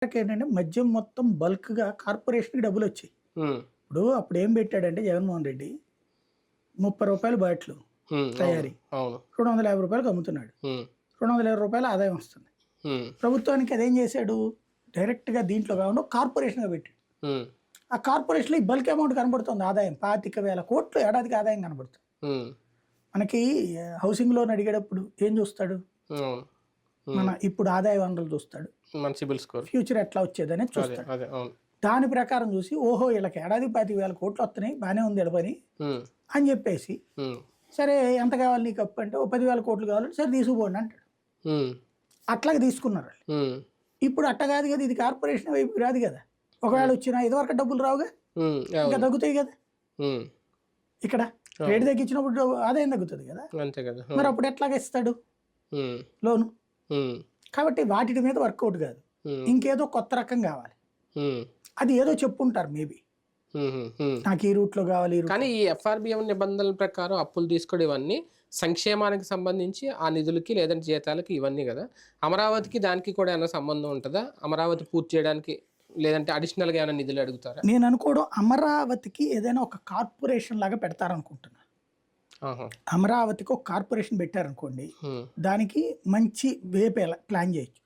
ఏంటంటే మద్యం మొత్తం బల్క్‌గా కార్పొరేషన్‌కి డబ్బులొచ్చాయి. హ్మ్. ఇప్పుడు అప్పుడేం పెట్టాడంటే జగన్మోహన్ రెడ్డి రూ. 30 బాటిలు అవును. తయారీ. అవును. రూ. 250కి అమ్ముతున్నాడు. హ్మ్. రూ. 220 ఆదాయం వస్తుంది. హ్మ్. ప్రభుత్వానికి అదేం చేశాడు? డైరెక్ట్‌గా దీంట్లో కాకుండా కార్పొరేషన్‌గా పెట్టాడు. హ్మ్. ఆ కార్పొరేషన్‌లో ఈ బల్క్ అమౌంట్ కనబడుతుంది ఆదాయం. 25,000 కోట్లు ఏడాదికి ఆదాయం కనబడుతుంది. హ్మ్. మనకి హౌసింగ్ లోన్ అడిగేటప్పుడు ఏం చూస్తాడు? అవును. మన ఇప్పుడు ఆదాయ వనరులు చూస్తాడు. మన సిబిల్ స్కోర్. ఫ్యూచర్ ఎట్లా వచ్చేదనేది అదే. చూస్తాడు. అదే. అవును. దాని ప్రకారం చూసి ఓహో! ఈళ్ళకి ఏడాదికి 25,000 కోట్లు వస్తున్నాయి బానే ఉంది ఈళ్ళ పని హ్మ్. అని చెప్పేసి హ్మ్. సరే ఎంత కావాలి నీకు అప్పు అంటే ఓ 10,000 కోట్లు కావాలంటే సరే తీసుకుపోండి అంటాడు. హ్మ్. అట్లాగే తీసుకున్నారు వాళ్ళు. హ్మ్. ఇప్పుడు అట్ట కాదు కదా ఇది కార్పొరేషన్ వైపుకి రాదు కదా. ఒకవేళ వచ్చినా ఇదివరకు డబ్బులు రావుగా హ్మ్. ఇంకా అవును. తగ్గుతాయి కదా. హ్మ్. ఇక్కడ రేటు తగ్గించినప్పుడు ఆదాయం తగ్గుతుంది కదా. అంతే కదా. మరి అప్పుడు ఎట్లాగా ఇస్తాడు హ్మ్. లోను. హ్మ్. కాబట్టి వాటి మీద వర్కౌట్ కాదు. హ్మ్. ఇంకేదో కొత్త రకం కావాలి. హ్మ్. అది ఏదో చెప్పుంటారు మేబీ. హ్మ్. నాకు ఈ రూట్‌లో కావాలి ఈ రూట్. కానీ ఈ ఎఫ్ఆర్‌బిఎం నిబంధనల ప్రకారం అప్పులు తీసుకోవడం ఇవన్నీ సంక్షేమానికి సంబంధించి ఆ నిధులకి లేదంటే జీతాలకి ఇవన్నీ కదా. అమరావతికి దానికి కూడా ఏమైనా సంబంధం ఉంటుందా? అమరావతి పూర్తి చేయడానికి లేదంటే అడిషనల్‌గా ఏమైనా నిధులు అడుగుతారా? నేను అనుకోవడం అమరావతికి ఏదైనా ఒక కార్పొరేషన్ లాగా పెడతారనుకుంటున్నా. ఆహా! అమరావతికి ఒక కార్పొరేషన్ పెట్టారనుకోండి. హ్మ్. దానికి మంచి వే ప్లాన్ చేయొచ్చు.